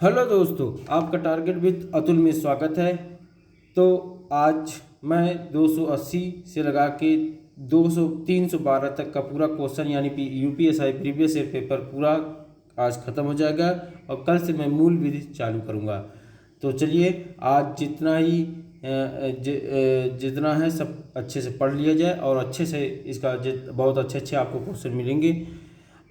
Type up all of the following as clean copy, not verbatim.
Hello दोस्तों, आपका target with Atul में स्वागत है। तो आज मैं 280 से लगा के 200 312 तक का पूरा क्वेश्चन यानी कि यूपीएसआई प्रीवियस ईयर पेपर पूरा आज ख़त्म हो जाएगा और कल से मैं मूल विधि चालू करूँगा। तो चलिए आज जितना है सब अच्छे से पढ़ लिया जाए और अच्छे से इसका बहुत अच्छे आपको क्वेश्चन मिलेंगे।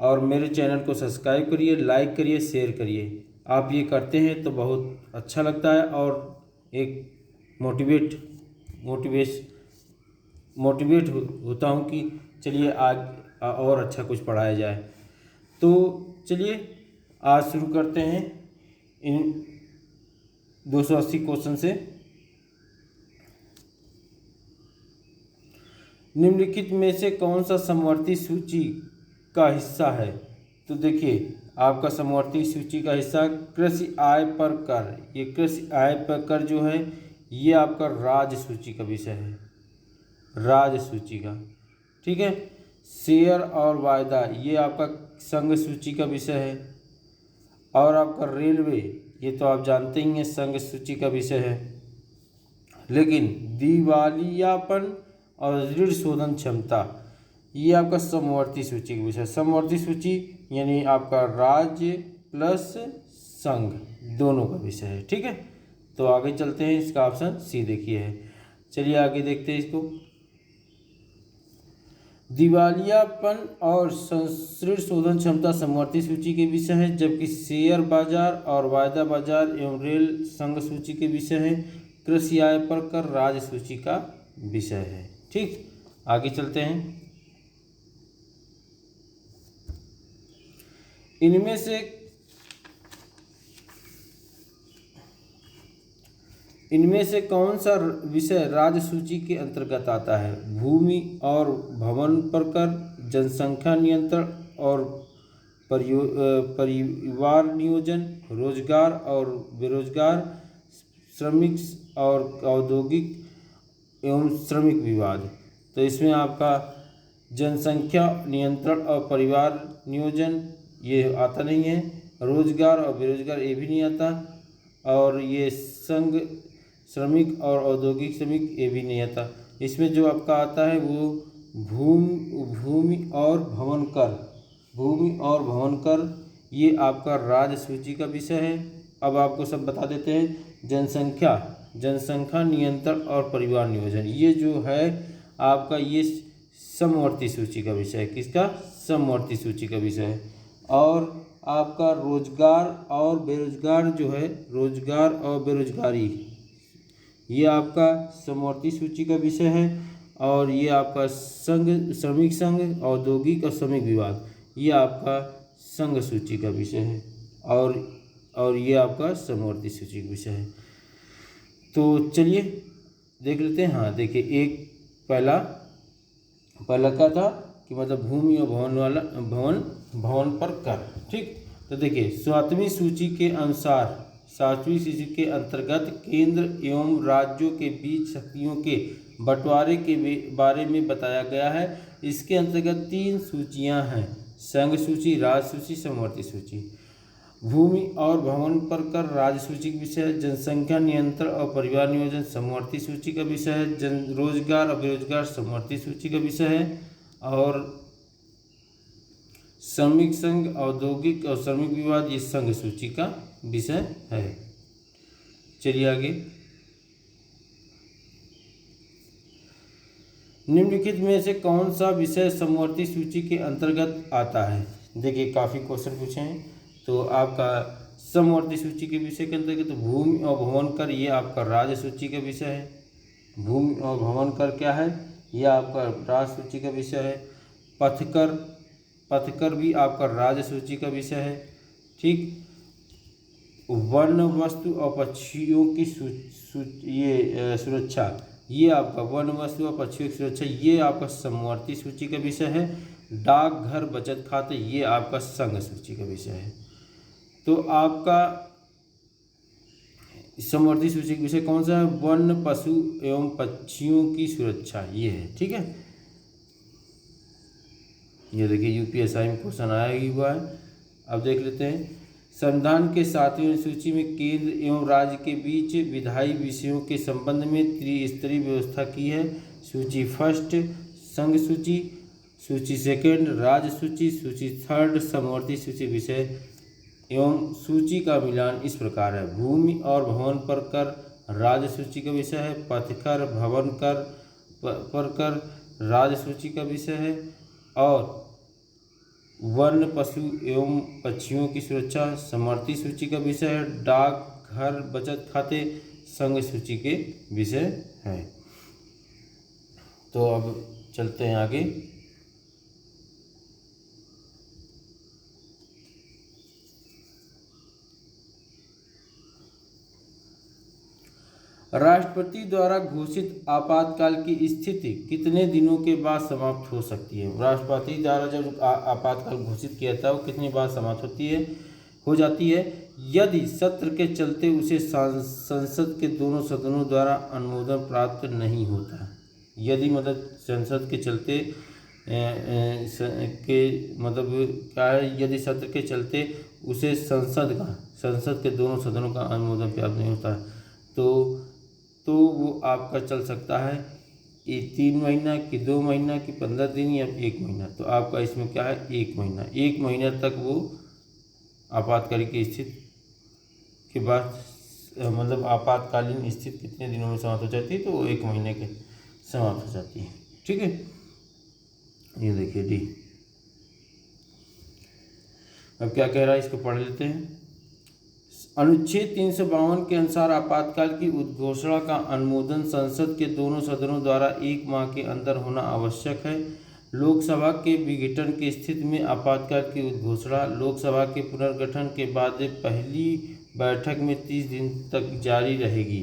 और मेरे चैनल को सब्सक्राइब करिए, लाइक करिए, शेयर करिए। आप ये करते हैं तो बहुत अच्छा लगता है और एक मोटिवेश मोटिवेट होता हूँ कि चलिए आज और अच्छा कुछ पढ़ाया जाए। तो चलिए आज शुरू करते हैं इन 280 क्वेश्चन से। निम्नलिखित में से कौन सा समवर्ती सूची का हिस्सा है? तो देखिए आपका समवर्ती सूची का हिस्सा कृषि आय पर कर। ये कृषि आय पर कर जो है ये आपका राज्य सूची का विषय है, राज्य सूची का। ठीक है। शेयर और वायदा ये आपका संघ सूची का विषय है। और आपका रेलवे ये तो आप जानते ही हैं संघ सूची का विषय है। लेकिन दिवालियापन और ऋण शोधन क्षमता ये आपका समवर्ती सूची का विषय। समवर्ती सूची यानी आपका राज्य प्लस संघ दोनों का विषय है। ठीक है। तो आगे चलते हैं, इसका ऑप्शन सी देखिए है। चलिए आगे देखते हैं इसको। दिवालियापन और ऋण शोधन क्षमता समवर्ती सूची के विषय है, जबकि शेयर बाजार और वायदा बाजार एवं रेल संघ सूची के विषय है। कृषि आय पर कर राज्य सूची का विषय है। ठीक, आगे चलते हैं। इनमें से कौन सा विषय राज्य सूची के अंतर्गत आता है? भूमि और भवन पर कर, जनसंख्या नियंत्रण और परिवार नियोजन, रोजगार और बेरोजगार, श्रमिक और औद्योगिक एवं श्रमिक विवाद। तो इसमें आपका जनसंख्या नियंत्रण और परिवार नियोजन ये आता नहीं है। रोजगार और बेरोजगार ये भी नहीं आता। और ये संघ श्रमिक और औद्योगिक श्रमिक ये भी नहीं आता। इसमें जो आपका आता है वो भूमि और भवन कर। भूमि और भवन कर ये आपका राज्य सूची का विषय है। अब आपको सब बता देते हैं। जनसंख्या नियंत्रण और परिवार नियोजन ये जो है आपका ये समवर्ती सूची का विषय है। किसका? समवर्ती सूची का विषय है। और आपका रोजगार और बेरोजगार जो है, रोजगार और बेरोजगारी ये आपका समवर्ती सूची का विषय है। और ये आपका संघ श्रमिक संघ औद्योगिक और श्रमिक विवाद ये आपका संघ सूची का विषय है। और ये आपका समवर्ती सूची का विषय है। तो चलिए देख लेते हैं। हाँ देखिए, एक पहला क्या था कि मतलब भूमि और भवन पर कर। ठीक, तो देखिए सातवीं सूची के अनुसार, सातवीं सूची के अंतर्गत केंद्र एवं राज्यों के बीच शक्तियों के बंटवारे के बारे में बताया गया है। इसके अंतर्गत 3 सूचियां हैं: संघ सूची, राज्य सूची, समवर्ती सूची। भूमि और भवन पर कर राज्य सूची का विषय है। जनसंख्या नियंत्रण और परिवार नियोजन समवर्ती सूची का विषय है। रोजगार और बेरोजगार समवर्ती सूची का विषय है। और श्रमिक संघ औद्योगिक और श्रमिक विवाद ये संघ सूची का विषय है। चलिए आगे। निम्नलिखित में से कौन सा विषय समवर्ती सूची के अंतर्गत आता है? देखिए काफ़ी क्वेश्चन पूछे हैं। तो आपका समवर्ती सूची के विषय के अंतर्गत तो भूमि और भवन कर ये आपका राज्य सूची का विषय है। भूमि और भवन कर क्या है? ये आपका राज्य सूची का विषय है। पथकर भी आपका राज्य सूची का विषय है। ठीक, वन वस्तु और पक्षियों की सुरक्षा ये आपका वन वस्तु और पक्षियों की सुरक्षा ये आपका समवर्ती सूची का विषय है। डाकघर बचत खाते ये आपका संघ सूची का विषय है। तो आपका समवर्ती सूची का विषय कौन सा है? वन, पशु एवं पक्षियों की सुरक्षा ये है। ठीक है, ये देखिए यूपीएसआई में क्वेश्चन आया ही हुआ है। अब देख लेते हैं संविधान के 7वीं अनुसूची में केंद्र एवं राज्य के बीच विधायी विषयों के संबंध में त्रिस्तरीय व्यवस्था की है। सूची फर्स्ट संघ सूची, सूची सेकंड राज्य सूची, सूची थर्ड समवर्ती सूची विषय एवं सूची का मिलान इस प्रकार है। भूमि और भवन पर कर राज्य सूची का विषय है। पथकर भवन कर पर कर राज्य सूची का विषय है। और वन्य पशु एवं पक्षियों की सुरक्षा समवर्ती सूची का विषय है। डाक घर बचत खाते संघ सूची के विषय है। तो अब चलते हैं आगे। राष्ट्रपति द्वारा घोषित आपातकाल की स्थिति कितने दिनों के बाद समाप्त हो सकती है? राष्ट्रपति द्वारा जब आपातकाल घोषित किया था वो कितने बाद समाप्त हो जाती है? यदि सत्र के चलते उसे संसद के दोनों सदनों द्वारा अनुमोदन प्राप्त नहीं होता। यदि मतलब संसद के चलते क्या है, यदि सत्र के चलते उसे संसद के दोनों सदनों का अनुमोदन प्राप्त नहीं होता तो वो आपका चल सकता है ये 3 महीना कि 2 महीना कि 15 दिन या 1 महीना। तो आपका इसमें क्या है 1 महीना। 1 महीना तक वो आपातकाल की स्थिति के बाद मतलब आपातकालीन स्थिति कितने दिनों में समाप्त हो जाती है? तो वो 1 महीने के समाप्त हो जाती है। ठीक है, ये देखिए डी। अब क्या कह रहा है इसको पढ़ लेते हैं। अनुच्छेद 352 के अनुसार आपातकाल की उद्घोषणा का अनुमोदन संसद के दोनों सदनों द्वारा 1 माह के अंदर होना आवश्यक है। लोकसभा के विघटन की स्थिति में आपातकाल की उद्घोषणा लोकसभा के पुनर्गठन के बाद पहली बैठक में 30 दिन तक जारी रहेगी।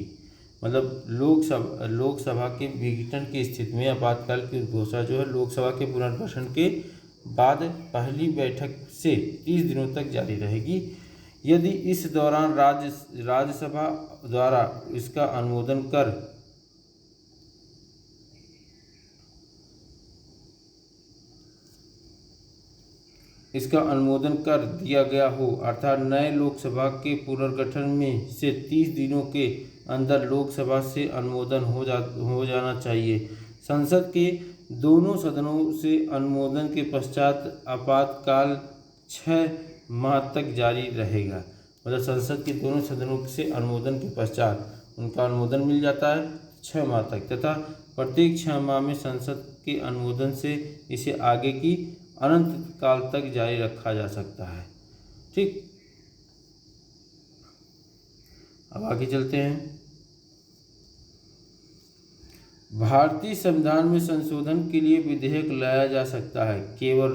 मतलब लोकसभा के विघटन की स्थिति में आपातकाल की उद्घोषणा जो है लोकसभा के पुनर्गठन के बाद पहली बैठक से 30 दिनों तक जारी रहेगी। यदि इस दौरान राज्यसभा द्वारा इसका अनुमोदन कर दिया गया हो, अर्थात नए लोकसभा के पुनर्गठन में से 30 दिनों के अंदर लोकसभा से अनुमोदन हो जाना चाहिए। संसद के दोनों सदनों से अनुमोदन के पश्चात आपातकाल 6 माह तक जारी रहेगा। मतलब संसद के दोनों सदनों से अनुमोदन के पश्चात उनका अनुमोदन मिल जाता है 6 माह तक, तथा प्रत्येक 6 माह में संसद के अनुमोदन से इसे आगे की अनंत काल तक जारी रखा जा सकता है। ठीक, अब आगे चलते हैं। भारतीय संविधान में संशोधन के लिए विधेयक लाया जा सकता है केवल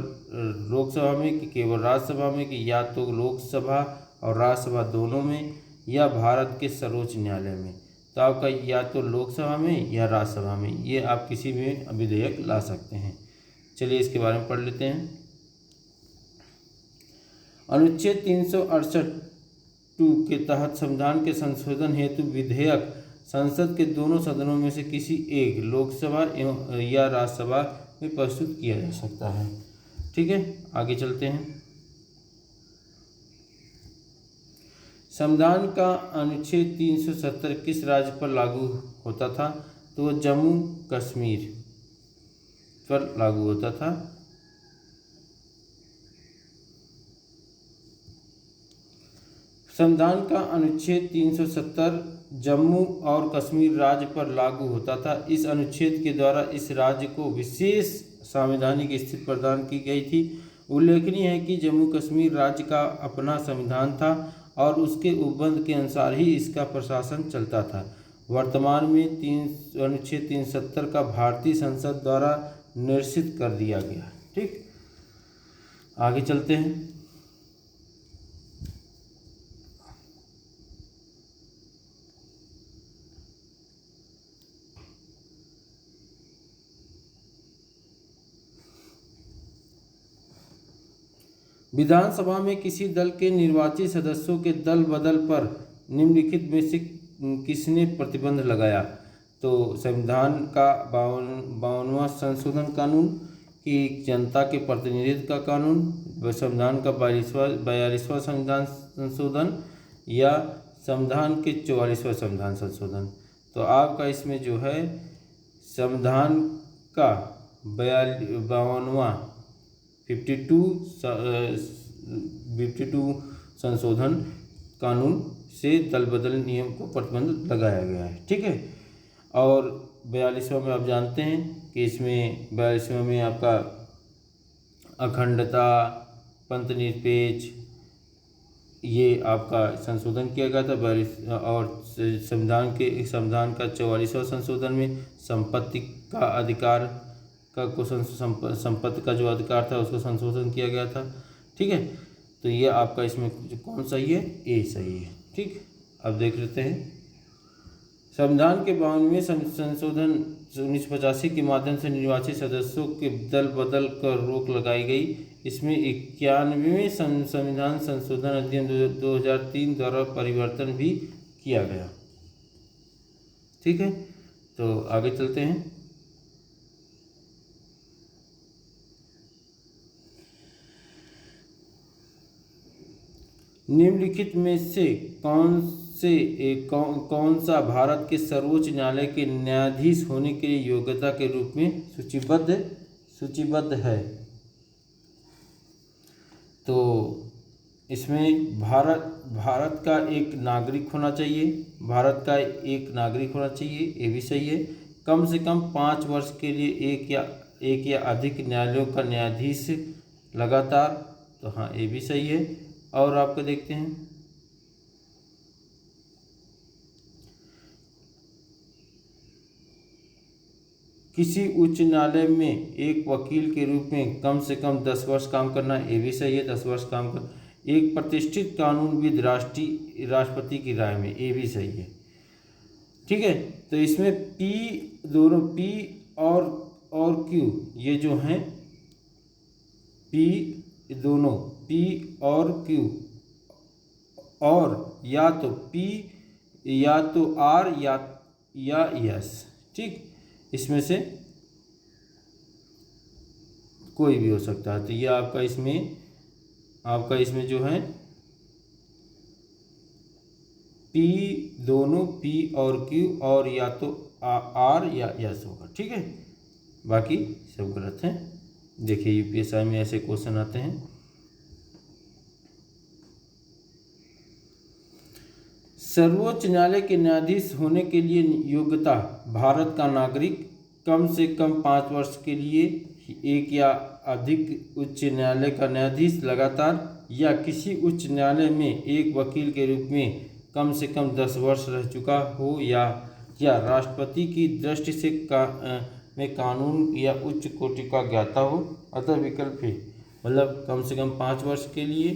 लोकसभा में कि केवल राज्यसभा में, कि या तो लोकसभा और राज्यसभा दोनों में, या भारत के सर्वोच्च न्यायालय में। तो आपका या तो लोकसभा में या राज्यसभा में, ये आप किसी भी विधेयक ला सकते हैं। चलिए इसके बारे में पढ़ लेते हैं। अनुच्छेद 368(2) के तहत संविधान के संशोधन हेतु विधेयक संसद के दोनों सदनों में से किसी एक लोकसभा एवं या राज्यसभा में प्रस्तुत किया जा सकता है। ठीक है, आगे चलते हैं। संविधान का अनुच्छेद 370 किस राज्य पर लागू होता था? तो जम्मू कश्मीर पर लागू होता था। संविधान का अनुच्छेद 370 जम्मू और कश्मीर राज्य पर लागू होता था। इस अनुच्छेद के द्वारा इस राज्य को विशेष संवैधानिक स्थिति प्रदान की गई थी। उल्लेखनीय है कि जम्मू कश्मीर राज्य का अपना संविधान था और उसके उपबंध के अनुसार ही इसका प्रशासन चलता था। वर्तमान में अनुच्छेद 370 का भारतीय संसद द्वारा निरसित कर दिया गया। ठीक, आगे चलते हैं। विधानसभा में किसी दल के निर्वाचित सदस्यों के दल बदल पर निम्नलिखित में से किसने प्रतिबंध लगाया? तो संविधान का 52वां संशोधन कानून, कि जनता के प्रतिनिधित्व का कानून, संविधान का 42वां संविधान संशोधन या संविधान के 44वां संविधान संशोधन। तो आपका इसमें जो है संविधान का 52वां 52 संशोधन कानून से दल बदल नियम को प्रतिबंध लगाया गया है, ठीक है। और 42वां में आप जानते हैं कि इसमें 42वां में आपका अखंडता, पंथनिरपेक्ष, ये आपका संशोधन किया गया था 42। और संविधान का 44वां संशोधन में संपत्ति का अधिकार का संपत्ति का जो अधिकार था उसको संशोधन किया गया था, ठीक है। तो ये आपका इसमें कौन सही है? ए सही है, ठीक। अब देख लेते हैं संविधान के 52वें संशोधन 1985 के माध्यम से निर्वाचित सदस्यों के दल बदल कर रोक लगाई गई। इसमें 91वें संविधान संशोधन अधिनियम 2003 द्वारा परिवर्तन भी किया गया, ठीक है। तो आगे चलते हैं। निम्नलिखित में से कौन सा भारत के सर्वोच्च न्यायालय के न्यायाधीश होने के लिए योग्यता के रूप में सूचीबद्ध है? तो इसमें भारत का एक नागरिक होना चाहिए, ये भी सही है। कम से कम 5 वर्ष के लिए एक या अधिक न्यायालयों का न्यायाधीश लगातार, तो हाँ ये भी सही है। और आपको देखते हैं किसी उच्च न्यायालय में एक वकील के रूप में कम से कम 10 वर्ष काम करना, ये भी सही है, 10 वर्ष काम कर। एक प्रतिष्ठित कानूनविद राष्ट्रपति की राय में, ये भी सही है, ठीक है। तो इसमें दोनों P और Q ये जो हैं दोनों P और Q, और या तो P या तो R या S, ठीक। इसमें से कोई भी हो सकता है। तो ये आपका इसमें जो है दोनों P और Q और या तो R या S होगा, ठीक है। बाकी सब गलत हैं। देखिए यूपीएससी में ऐसे क्वेश्चन आते हैं। सर्वोच्च न्यायालय के न्यायाधीश होने के लिए योग्यता: भारत का नागरिक, कम से कम 5 वर्ष के लिए एक या अधिक उच्च न्यायालय का न्यायाधीश लगातार, या किसी उच्च न्यायालय में एक वकील के रूप में कम से कम 10 वर्ष रह चुका हो, या राष्ट्रपति की दृष्टि से में कानून या उच्च कोटि का ज्ञाता हो। अतः विकल्प है, मतलब कम से कम 5 वर्ष के लिए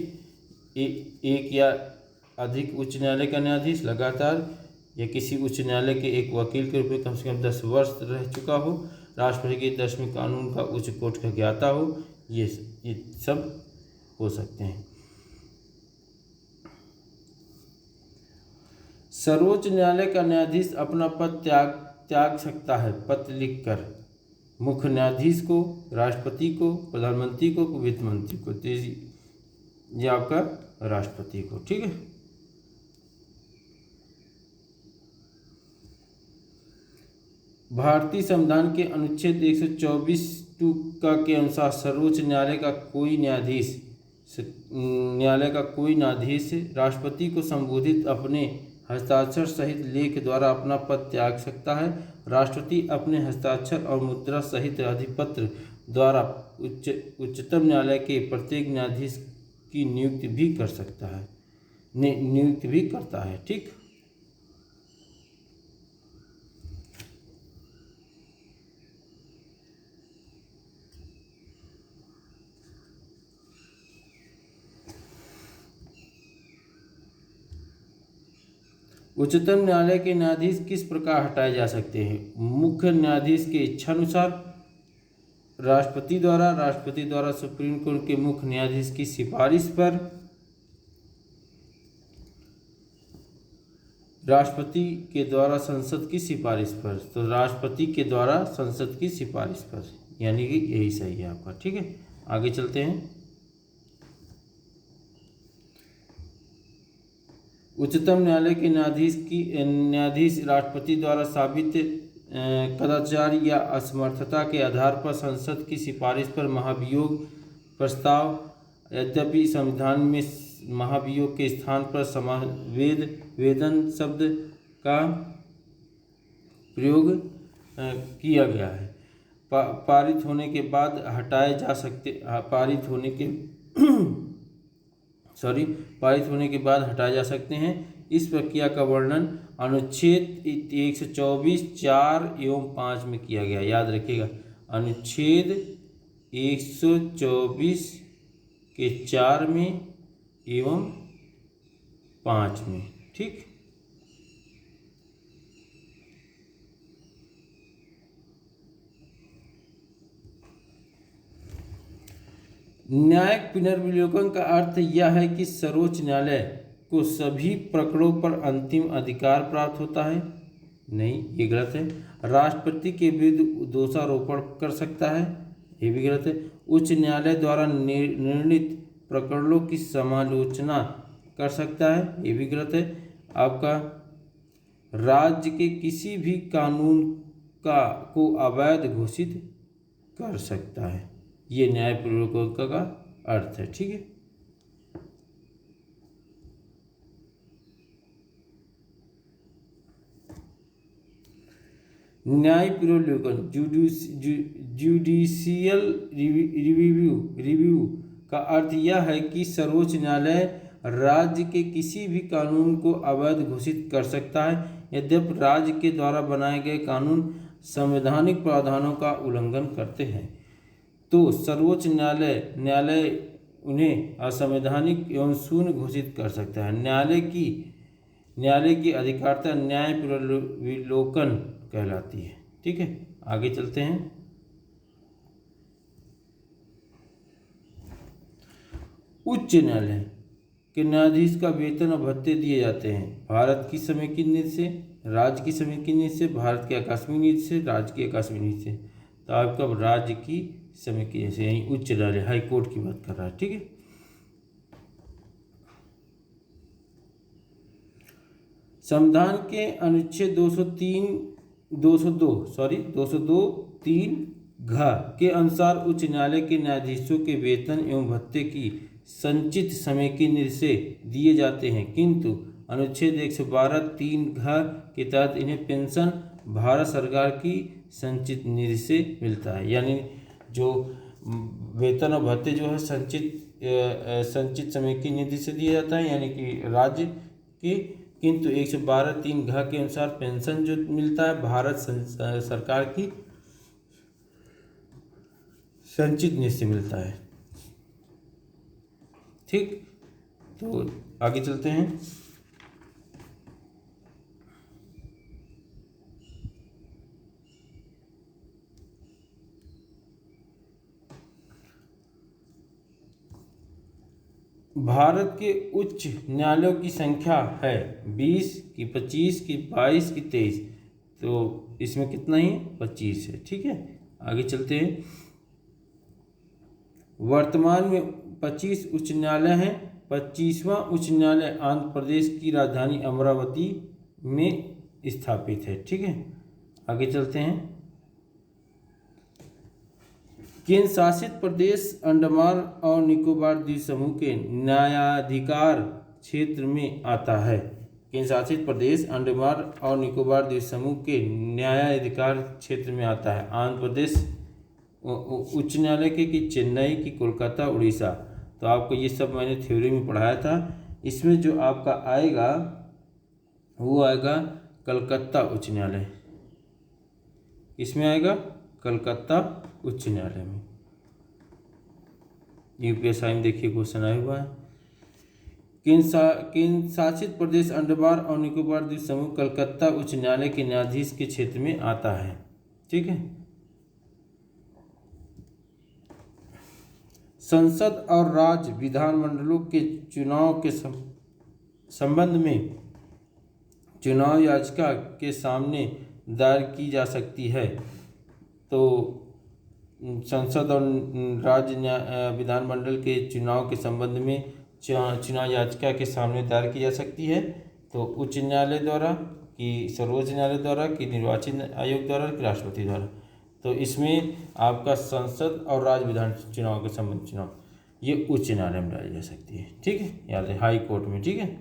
एक या अधिक उच्च न्यायालय का न्यायाधीश लगातार, या किसी उच्च न्यायालय के एक वकील के रूप में कम से कम 10 वर्ष रह चुका हो, राष्ट्रपति की दृष्टि में कानून का उच्च कोर्ट का ज्ञाता हो, ये सब हो सकते हैं। सर्वोच्च न्यायालय का न्यायाधीश अपना पद त्याग सकता है पत्र लिखकर मुख्य न्यायाधीश को, राष्ट्रपति को, प्रधानमंत्री को, वित्त मंत्री को। ये आपका राष्ट्रपति को, ठीक है। भारतीय संविधान के अनुच्छेद 124(2) के अनुसार सर्वोच्च न्यायालय का कोई न्यायाधीश राष्ट्रपति को संबोधित अपने हस्ताक्षर सहित लेख द्वारा अपना पद त्याग सकता है। राष्ट्रपति अपने हस्ताक्षर और मुद्रा सहित अधिपत्र द्वारा उच्चतम न्यायालय के प्रत्येक न्यायाधीश की नियुक्ति भी करता है, ठीक। उच्चतम न्यायालय के न्यायाधीश किस प्रकार हटाए जा सकते हैं? मुख्य न्यायाधीश के इच्छानुसार, राष्ट्रपति द्वारा सुप्रीम कोर्ट के मुख्य न्यायाधीश की सिफारिश पर, राष्ट्रपति के द्वारा संसद की सिफारिश पर। तो राष्ट्रपति के द्वारा संसद की सिफारिश पर, यानी कि यही सही है आपका, ठीक है। आगे चलते हैं। उच्चतम न्यायालय के न्यायाधीश राष्ट्रपति द्वारा साबित कदाचार या असमर्थता के आधार पर संसद की सिफारिश पर महाभियोग प्रस्ताव। यद्यपि संविधान में महाभियोग के स्थान पर वेदन शब्द का प्रयोग किया गया है। पारित होने के बाद हटाए जा सकते पारित होने के बाद हटाए जा सकते हैं। इस प्रक्रिया का वर्णन अनुच्छेद 124(4) एवं 5 में किया गया। याद रखिएगा, अनुच्छेद 124 के 4 में एवं 5 में। ठीक, न्यायिक पुनर्विलोकन का अर्थ यह है कि सर्वोच्च न्यायालय को सभी प्रकरणों पर अंतिम अधिकार प्राप्त होता है। नहीं, ये गलत है। राष्ट्रपति के विरुद्ध दोषारोपण कर सकता है, ये भी गलत है। उच्च न्यायालय द्वारा निर्णीत प्रकरणों की समालोचना कर सकता है, ये भी गलत है। आपका राज्य के किसी भी कानून को अवैध घोषित कर सकता है, ये न्यायपूर्वक का अर्थ है। ठीक है, न्यायपूर्वक जुडिशियल रिव्यू का अर्थ यह है कि सर्वोच्च न्यायालय राज्य के किसी भी कानून को अवैध घोषित कर सकता है यद्यपि राज्य के द्वारा बनाए गए कानून संवैधानिक प्रावधानों का उल्लंघन करते हैं। तो सर्वोच्च न्यायालय उन्हें असंवैधानिक एवं शून्य घोषित कर सकता है। न्यायालय की अधिकारिता न्यायपूर्वक कहलाती है। ठीक है, आगे चलते हैं। उच्च न्यायालय के न्यायाधीश का वेतन और भत्ते दिए जाते हैं भारत की समेकित नीति से, राज्य की समेकित नीति से, भारत की आकस्मिक नीति से, राज्य की आकस्मिक नीति से। तो आपका राज्य की समेकित नीति से, यही उच्च न्यायालय हाई कोर्ट की बात कर रहा है। ठीक है, संविधान के अनुच्छेद 202(3) के अनुसार उच्च न्यायालय के न्यायाधीशों के वेतन एवं भत्ते की संचित समेकित निधि से दिए जाते हैं, किंतु अनुच्छेद 112(3) के तहत इन्हें पेंशन भारत सरकार की संचित निधि से मिलता है। यानी जो वेतन और भत्ते जो है संचित समेकित निधि से दिया जाता है, यानी कि राज्य की, किंतु 112(3) के अनुसार पेंशन जो मिलता है भारत सरकार की संचित निधि से मिलता है। ठीक, तो आगे चलते हैं। भारत के उच्च न्यायालयों की संख्या है 20 की, 25 की, 22 की, 23। तो इसमें कितना ही 25 है। ठीक है, आगे चलते हैं। वर्तमान में 25 उच्च न्यायालय हैं। 25वां उच्च न्यायालय आंध्र प्रदेश की राजधानी अमरावती में स्थापित है। ठीक है, आगे चलते हैं। केंद्र शासित प्रदेश अंडमान और निकोबार द्वीप समूह के न्यायाधिकार क्षेत्र में आता है। केंद्र शासित प्रदेश अंडमान और निकोबार द्वीप समूह के न्यायाधिकार क्षेत्र में आता है। आंध्र प्रदेश उच्च न्यायालय की चेन्नई की, कोलकाता, उड़ीसा। तो आपको ये सब मैंने थ्योरी में पढ़ाया था। इसमें जो आपका आएगा वो आएगा कलकत्ता उच्च न्यायालय। इसमें आएगा कलकत्ता उच्च न्यायालय में। यूपीएसआई में देखिए क्वेश्चन आया हुआ है। केंद्र शासित प्रदेश अंडमान और निकोबार द्वीप समूह कलकत्ता उच्च न्यायालय के न्यायाधीश के क्षेत्र में आता है। ठीक है, संसद और राज्य विधानमंडलों के चुनाव के संबंध में चुनाव याचिका के सामने दायर की जा सकती है। तो संसद और राज्य विधानमंडल के चुनाव के संबंध में चुनाव याचिका के सामने दायर की जा सकती है। तो उच्च न्यायालय द्वारा कि सर्वोच्च न्यायालय द्वारा कि निर्वाचन आयोग द्वारा कि राष्ट्रपति द्वारा। तो इसमें आपका संसद और राज्य विधान चुनाव के संबंध चुनाव ये उच्च न्यायालय में डाली जा सकती है। ठीक है, याद है हाई कोर्ट में। ठीक है,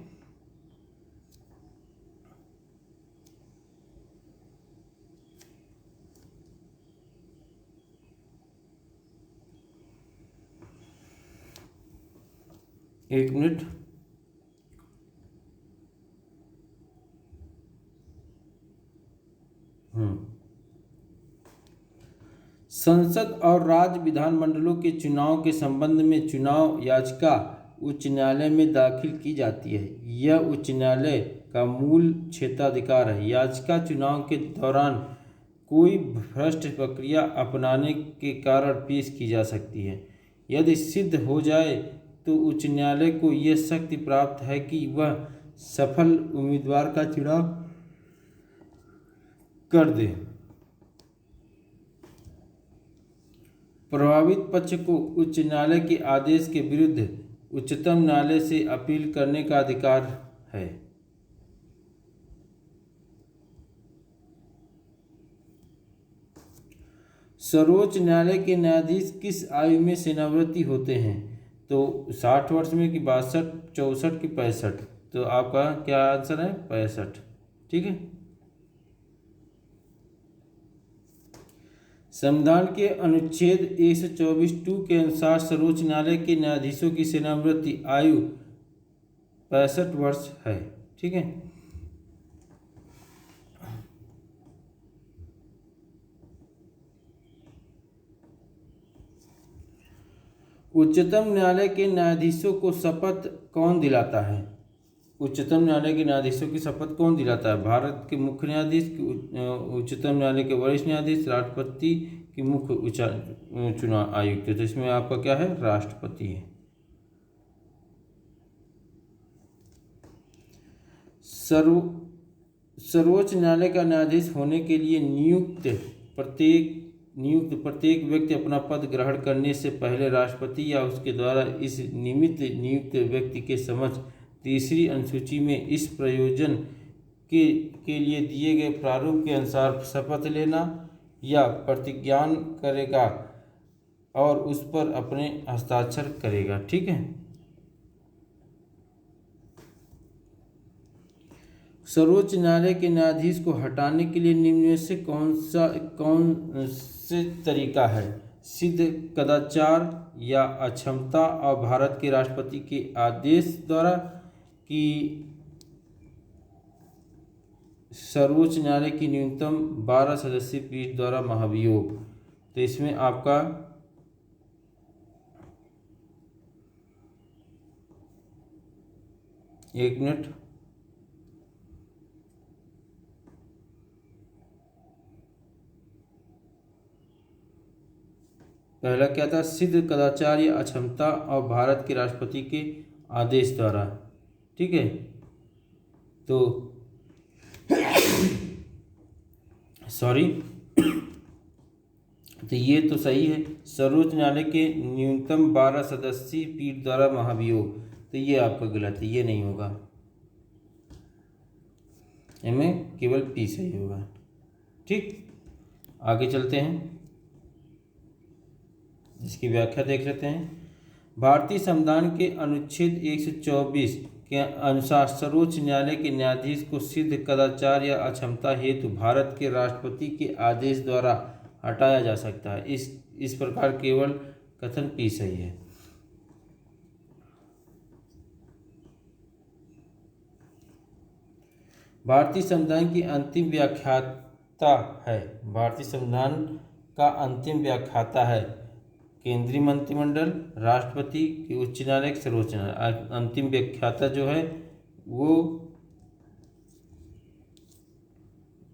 एक मिनट। संसद और राज्य विधानमंडलों के चुनाव के संबंध में चुनाव याचिका उच्च न्यायालय में दाखिल की जाती है। यह उच्च न्यायालय का मूल क्षेत्राधिकार है। याचिका चुनाव के दौरान कोई भ्रष्ट प्रक्रिया अपनाने के कारण पेश की जा सकती है। यदि सिद्ध हो जाए तो उच्च न्यायालय को यह शक्ति प्राप्त है कि वह सफल उम्मीदवार का चुनाव कर दे। प्रभावित पक्ष को उच्च न्यायालय के आदेश के विरुद्ध उच्चतम न्यायालय से अपील करने का अधिकार है। सर्वोच्च न्यायालय के न्यायाधीश किस आयु में सेवानिवृत्ति होते हैं? तो 60 वर्ष में कि 62, 64 कि 65? तो आपका क्या आंसर है? 65। ठीक है। संविधान के अनुच्छेद 124(2) के अनुसार सर्वोच्च न्यायालय के न्यायाधीशों की सेवानिवृत्ति आयु 65 वर्ष है। ठीक है। उच्चतम न्यायालय के न्यायाधीशों को शपथ कौन दिलाता है? उच्चतम न्यायालय के न्यायाधीशों की शपथ कौन दिलाता है? भारत के मुख्य न्यायाधीश, उच्चतम न्यायालय के वरिष्ठ न्यायाधीश, राष्ट्रपति की मुख्य चुनाव आयुक्त। तो इसमें आपका क्या है? राष्ट्रपति है। सर्वोच्च न्यायालय का न्यायाधीश होने के लिए नियुक्त प्रत्येक व्यक्ति अपना पद ग्रहण करने से पहले राष्ट्रपति या उसके द्वारा इस नियुक्त व्यक्ति के समक्ष तीसरी अनुसूची में इस प्रयोजन के लिए दिए गए प्रारूप के अनुसार शपथ लेना या प्रतिज्ञान करेगा और उस पर अपने हस्ताक्षर करेगा। ठीक है। सर्वोच्च न्यायालय के न्यायाधीश को हटाने के लिए निम्न में से कौन से तरीका है? सिद्ध कदाचार या अक्षमता और भारत के राष्ट्रपति के आदेश द्वारा कि सर्वोच्च न्यायालय की न्यूनतम 12 सदस्यीय पीठ द्वारा महाभियोग। तो इसमें आपका एक मिनट, पहला क्या था? सिद्ध कदाचार या अक्षमता और भारत के राष्ट्रपति के आदेश द्वारा। ठीक है। तो सॉरी, तो ये तो सही है। सर्वोच्च न्यायालय के न्यूनतम 12 सदस्यीय पीठ द्वारा महाभियोग, तो ये आपका गलत है, ये नहीं होगा। इनमें केवल पी सही होगा। ठीक, आगे चलते हैं, इसकी व्याख्या देख लेते हैं। भारतीय संविधान के अनुच्छेद 124 के अनुसार सर्वोच्च न्यायालय के न्यायाधीश को सिद्ध कदाचार या अक्षमता हेतु भारत के राष्ट्रपति के आदेश द्वारा हटाया जा सकता है। इस प्रकार केवल कथन पी सही है। भारतीय संविधान की अंतिम व्याख्याता है। भारतीय संविधान का अंतिम व्याख्याता है केंद्रीय मंत्रिमंडल, राष्ट्रपति की उच्च न्यायालय, सर्वोच्च न्यायालय। अंतिम व्याख्याता जो है वो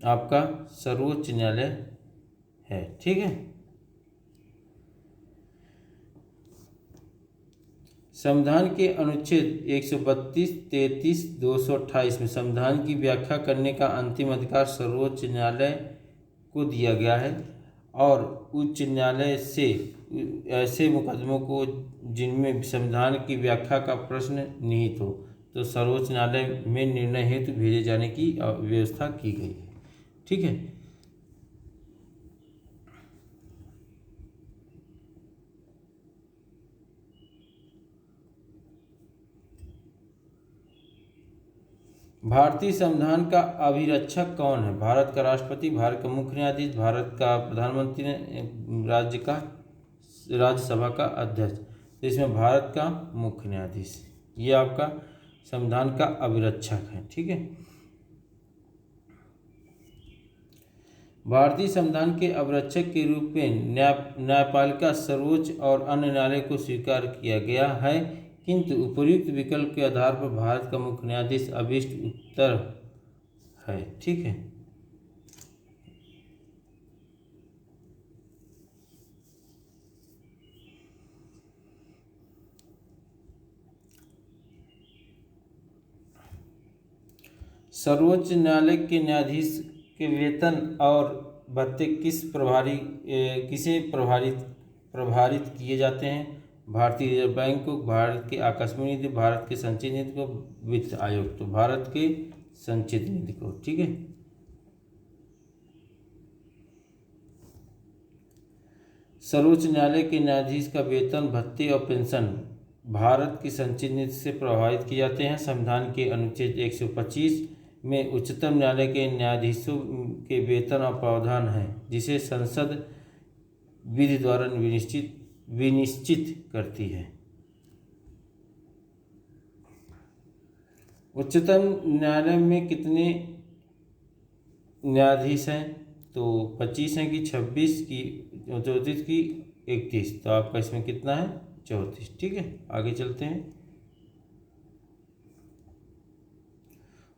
आपका सर्वोच्च न्यायालय है। ठीक है। संविधान के अनुच्छेद 132, 33, 228 में संविधान की व्याख्या करने का अंतिम अधिकार सर्वोच्च न्यायालय को दिया गया है और उच्च न्यायालय से ऐसे मुकदमों को जिनमें संविधान की व्याख्या का प्रश्न निहित हो, तो सर्वोच्च न्यायालय में निर्णय हेतु भेजे जाने की व्यवस्था की गई है। ठीक है। भारतीय संविधान का अभिरक्षक कौन है? भारत का राष्ट्रपति, भारत का मुख्य न्यायाधीश, भारत का प्रधानमंत्री, राज्यसभा का अध्यक्ष। तो इसमें भारत का मुख्य न्यायाधीश, ये आपका संविधान का अभिरक्षक है। ठीक है। भारतीय संविधान के अभिरक्षक के रूप में न्यायपालिका, सर्वोच्च और अन्य न्यायालय को स्वीकार किया गया है, किंतु उपर्युक्त विकल्प के आधार पर भारत का मुख्य न्यायाधीश अभीष्ट उत्तर है। ठीक है। सर्वोच्च न्यायालय के न्यायाधीश के वेतन और भत्ते किसे प्रभारित किए जाते हैं? भारतीय रिजर्व बैंक को, भारत के आकस्मिक नीति, भारत के संचित नीति को, वित्त आयोग। तो भारत के संचित नीति को। ठीक है। सर्वोच्च न्यायालय के न्यायाधीश का वेतन, भत्ते और पेंशन भारत की संचित नीति से प्रभावित किए जाते हैं। संविधान के अनुच्छेद 125 में उच्चतम न्यायालय के न्यायाधीशों के वेतन और प्रावधान है, जिसे संसद विधि द्वारा विनिश्चित करती है। उच्चतम न्यायालय में कितने न्यायाधीश हैं? तो 25 हैं कि 26 की 34 की 31। तो आपका इसमें कितना है? 34। ठीक है। आगे चलते हैं।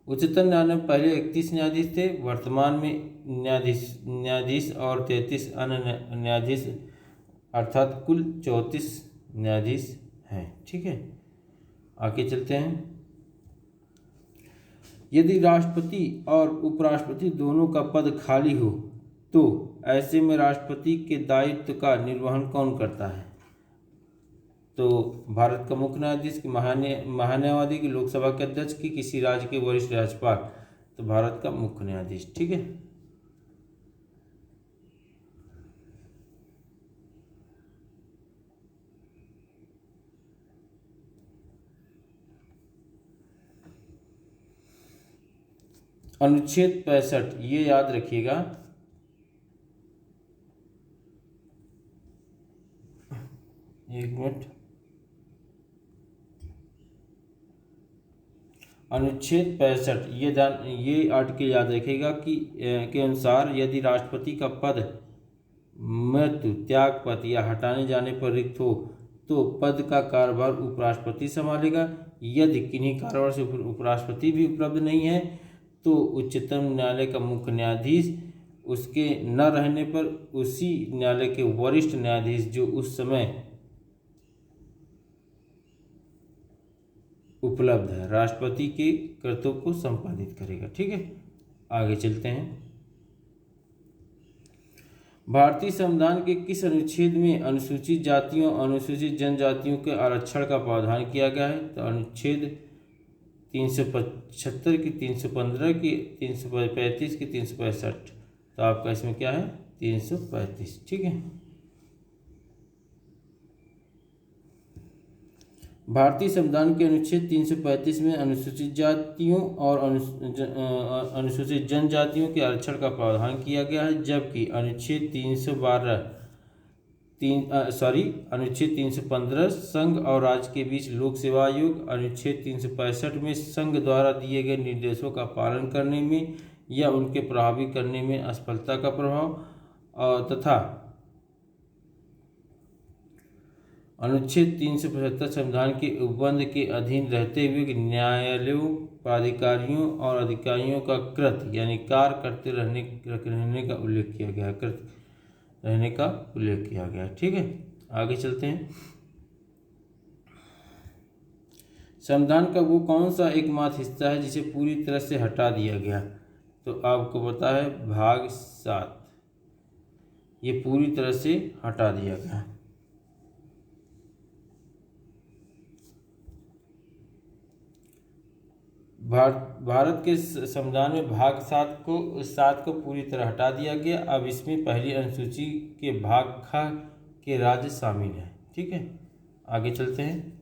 उच्चतम न्यायालय में पहले 31 न्यायाधीश थे, वर्तमान में न्यायाधीश और 33 अन्य न्यायाधीश, अर्थात कुल 34 न्यायाधीश हैं। ठीक है। आगे चलते हैं। यदि राष्ट्रपति और उपराष्ट्रपति दोनों का पद खाली हो तो ऐसे में राष्ट्रपति के दायित्व का निर्वहन कौन करता है? तो भारत का मुख्य न्यायाधीश की, महान्यायवादी की, लोकसभा के अध्यक्ष की, किसी राज्य के वरिष्ठ राज्यपाल। तो भारत का मुख्य न्यायाधीश। ठीक है। अनुच्छेद 65, ये याद रखिएगा। एक मिनट। अनुच्छेद 65, ये आर्टिकल याद रखिएगा कि के अनुसार यदि राष्ट्रपति का पद मृत्यु, त्यागपत्र या हटाने जाने पर रिक्त हो तो पद का कार्यभार उपराष्ट्रपति संभालेगा। यदि किन्हीं कारणों से उपराष्ट्रपति भी उपलब्ध नहीं है तो उच्चतम न्यायालय का मुख्य न्यायाधीश, उसके न रहने पर उसी न्यायालय के वरिष्ठ न्यायाधीश जो उस समय उपलब्ध है, राष्ट्रपति के कर्तव्य को संपादित करेगा। ठीक है। आगे चलते हैं। भारतीय संविधान के किस अनुच्छेद में अनुसूचित जातियों, अनुसूचित जनजातियों के आरक्षण का प्रावधान किया गया है? तो अनुच्छेद 375 की, 315 की, 335 की, 365। तो आपका इसमें क्या है? 335। ठीक है। भारतीय संविधान के अनुच्छेद 335 में अनुसूचित जातियों और अनुसूचित जनजातियों के आरक्षण का प्रावधान किया गया है, जबकि अनुच्छेद 315 संघ और राज्य के बीच लोक सेवा आयोग, अनुच्छेद 365 में संघ द्वारा दिए गए निर्देशों का पालन करने में या उनके प्रभावी करने में असफलता का प्रभाव, तथा अनुच्छेद 375 संविधान के उपबंध के अधीन रहते हुए न्यायालयों, प्राधिकारियों और अधिकारियों का कृत यानी कार्य करते रहने का उल्लेख किया गया। ठीक है। आगे चलते हैं। संविधान का वो कौन सा एकमात्र हिस्सा है जिसे पूरी तरह से हटा दिया गया? तो आपको पता है भाग 7, ये पूरी तरह से हटा दिया गया। भारत के संविधान में भाग 7 को पूरी तरह हटा दिया गया। अब इसमें पहली अनुसूची के भाग ख के राज्य शामिल हैं। ठीक है, आगे चलते हैं।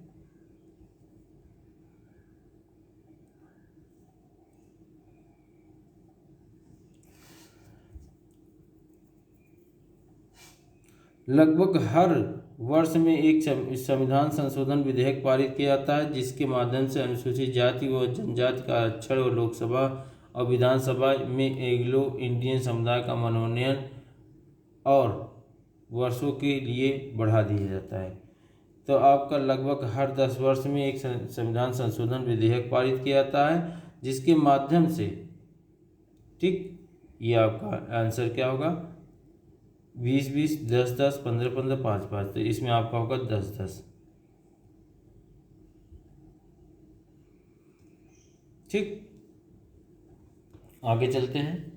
लगभग हर वर्ष में एक संविधान संशोधन विधेयक पारित किया जाता है, जिसके माध्यम से अनुसूचित जाति व जनजाति का आरक्षण व लोकसभा और विधानसभा में एंग्लो इंडियन समुदाय का मनोनयन और वर्षों के लिए बढ़ा दिया जाता है। तो आपका लगभग हर 10 वर्ष में एक संविधान संशोधन विधेयक पारित किया जाता है, जिसके माध्यम से, ठीक, ये आपका आंसर क्या होगा, 20-20, 10-10, 15-15, 5-5। तो इसमें आपका होगा 10-10। ठीक, आगे चलते हैं।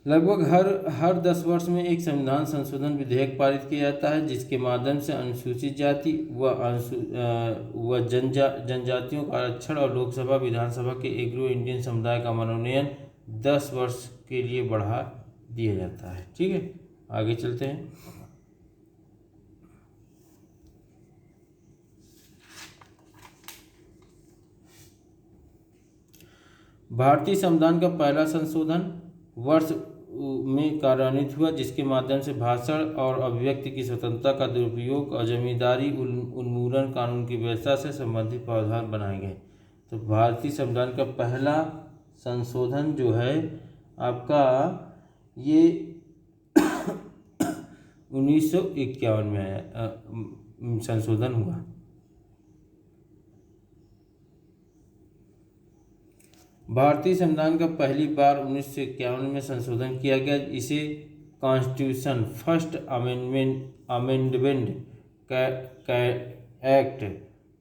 लगभग हर 10 वर्ष में एक संविधान संशोधन विधेयक पारित किया जाता है, जिसके माध्यम से अनुसूचित जाति व जनजातियों का आरक्षण और लोकसभा विधानसभा के एग्रो इंडियन समुदाय का मनोनयन 10 वर्ष के लिए बढ़ा दिया जाता है। ठीक है, आगे चलते हैं। भारतीय संविधान का पहला संशोधन वर्ष में कार्यान्वित हुआ, जिसके माध्यम से भाषण और अभिव्यक्ति की स्वतंत्रता का दुरुपयोग और जमींदारी उन्मूलन कानून की व्यवस्था से संबंधित प्रावधान बनाए गए। तो भारतीय संविधान का पहला संशोधन जो है आपका ये 1951 में आया, संशोधन हुआ। भारतीय संविधान का पहली बार 1951 में संशोधन किया गया। इसे कॉन्स्टिट्यूशन फर्स्ट अमेंडमेंट एक्ट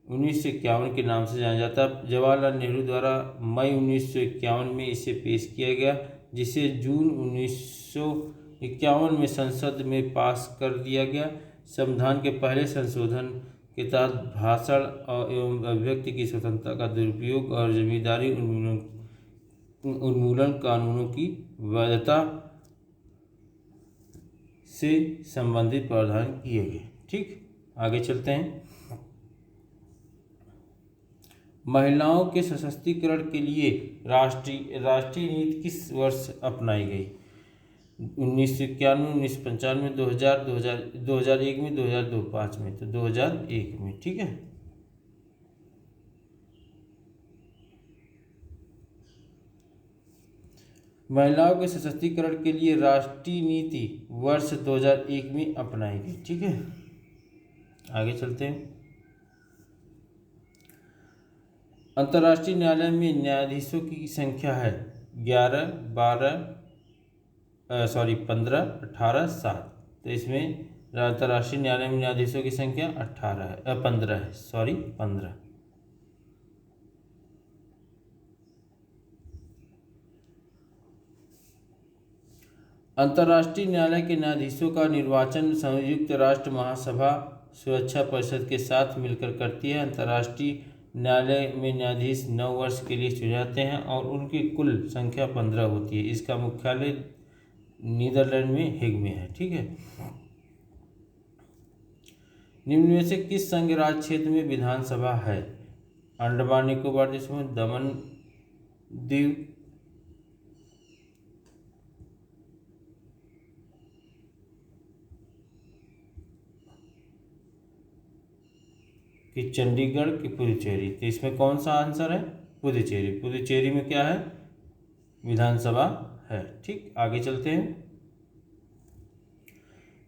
1951 के नाम से जाना जाता है। जवाहरलाल नेहरू द्वारा मई 1951 में इसे पेश किया गया, जिसे जून 1951 में संसद में पास कर दिया गया। संविधान के पहले संशोधन के तहत भाषण एवं अभिव्यक्ति की स्वतंत्रता का दुरुपयोग और जमींदारी उन्मूलन कानूनों की वैधता से संबंधित प्रावधान किए गए। ठीक, आगे चलते हैं। महिलाओं के सशक्तिकरण के लिए राष्ट्रीय नीति किस वर्ष अपनाई गई? 1991, 1995, 2000, 2001 में, 2005 में। तो 2001 में। ठीक है, महिलाओं के सशक्तिकरण के लिए राष्ट्रीय नीति वर्ष 2001 में अपनाई गई। ठीक है, आगे चलते हैं। अंतर्राष्ट्रीय न्यायालय में न्यायाधीशों की संख्या है 15, 18, 7। तो इसमें अंतर्राष्ट्रीय न्यायालय में न्यायाधीशों की संख्या 15 है, 15। अंतर्राष्ट्रीय न्यायालय के न्यायाधीशों का निर्वाचन संयुक्त राष्ट्र महासभा सुरक्षा परिषद के साथ मिलकर करती है। अंतर्राष्ट्रीय न्यायालय में न्यायाधीश 9 वर्ष के लिए चुने जाते हैं और उनकी कुल संख्या 15 होती है। इसका मुख्यालय नीदरलैंड में हेग में है। ठीक है, निम्न में से किस संघ राज्य क्षेत्र में विधानसभा है? अंडमान निकोबार देशों में, दमन दीव, कि चंडीगढ़ की पुडुचेरी। तो इसमें कौन सा आंसर है? पुडुचेरी। पुडुचेरी में क्या है? विधानसभा है। ठीक, आगे चलते हैं।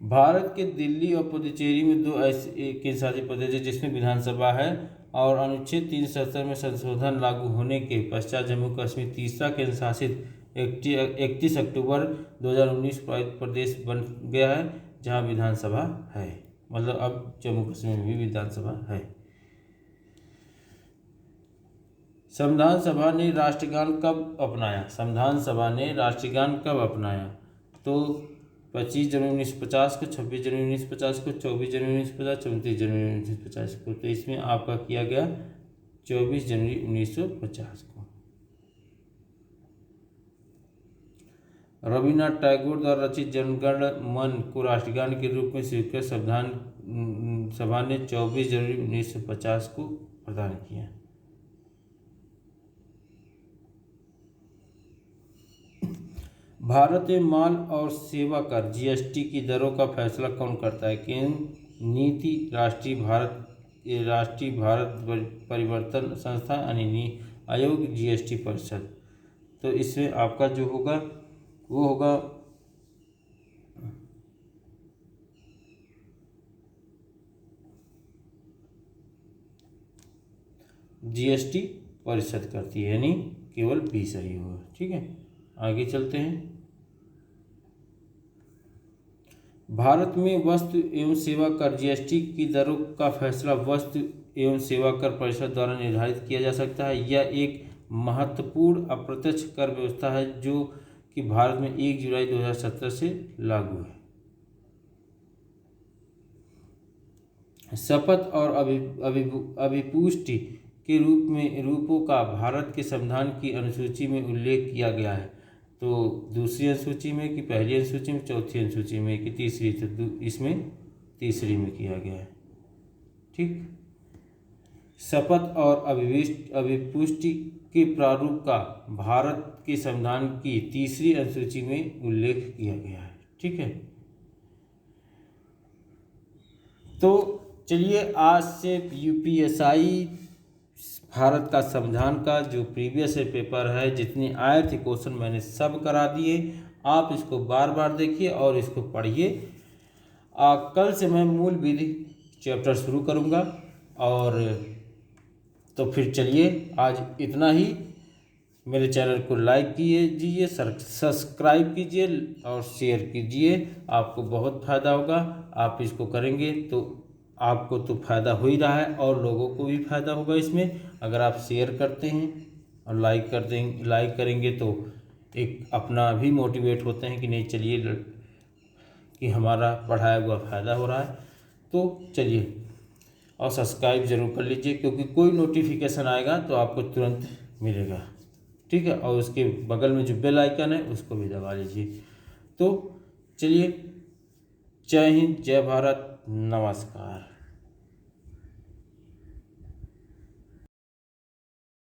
भारत के दिल्ली और पुडुचेरी में 2 ऐसे केंद्र शासित प्रदेश है जिसमें विधानसभा है, और अनुच्छेद 370 में संशोधन लागू होने के पश्चात जम्मू कश्मीर तीसरा केंद्र शासित 31 अक्टूबर 2019 प्रदेश बन गया है, जहां विधानसभा है। मतलब अब जम्मू कश्मीर में भी विधानसभा है। संविधान सभा ने राष्ट्रगान कब अपनाया? संविधान सभा ने राष्ट्रगान कब अपनाया? तो 25 जनवरी 1950 को, 26 जनवरी 1950 को, 24 जनवरी 1950, 29 जनवरी 1950 को। तो इसमें आपका किया गया 24 जनवरी 1950 को। रविन्द्रनाथ टैगोर द्वारा रचित जनगण मन को राष्ट्रगान के रूप में स्वीकृत संविधान सभा ने 24 जनवरी 1950 को प्रदान किया। भारत में माल और सेवा कर जीएसटी की दरों का फैसला कौन करता है? केंद्र नीति राष्ट्रीय भारत परिवर्तन संस्था यानी आयोग, जीएसटी परिषद। तो इसमें आपका जो होगा वो होगा जीएसटी परिषद करती है, यानी केवल बी सही होगा। ठीक है, आगे चलते हैं। भारत में वस्तु एवं सेवा कर जीएसटी की दरों का फैसला वस्तु एवं सेवा कर परिषद द्वारा निर्धारित किया जा सकता है। यह एक महत्वपूर्ण अप्रत्यक्ष कर व्यवस्था है जो कि भारत में 1 जुलाई 2017 से लागू है। शपथ और अभिपुष्टि के रूपों का भारत के संविधान की अनुसूची में उल्लेख किया गया है। तो दूसरी अनुसूची में कि पहली अनुसूची में, चौथी अनुसूची में कि तीसरी? तो इसमें तीसरी में किया गया है। ठीक, शपथ और अभिपुष्टि के प्रारूप का भारत के संविधान की तीसरी अनुसूची में उल्लेख किया गया है। ठीक है, तो चलिए आज से यूपीएससी भारत का संविधान का जो प्रीवियस पेपर है, जितने आए थे क्वेश्चन मैंने सब करा दिए। आप इसको बार बार देखिए और इसको पढ़िए। कल से मैं मूल विधि चैप्टर शुरू करूँगा। और तो फिर चलिए आज इतना ही। मेरे चैनल को लाइक कीजिए, सब्सक्राइब कीजिए और शेयर कीजिए। आपको बहुत फ़ायदा होगा। आप इसको करेंगे तो आपको तो फ़ायदा हो ही रहा है और लोगों को भी फ़ायदा होगा इसमें। अगर आप शेयर करते हैं और लाइक करेंगे तो एक अपना भी मोटिवेट होते हैं कि नहीं चलिए कि हमारा पढ़ाया हुआ फ़ायदा हो रहा है। तो चलिए, और सब्सक्राइब ज़रूर कर लीजिए क्योंकि कोई नोटिफिकेशन आएगा तो आपको तुरंत मिलेगा। ठीक है, और उसके बगल में जो बेल आइकन है उसको भी दबा लीजिए। तो चलिए, जय हिंद, जय भारत, नमस्कार।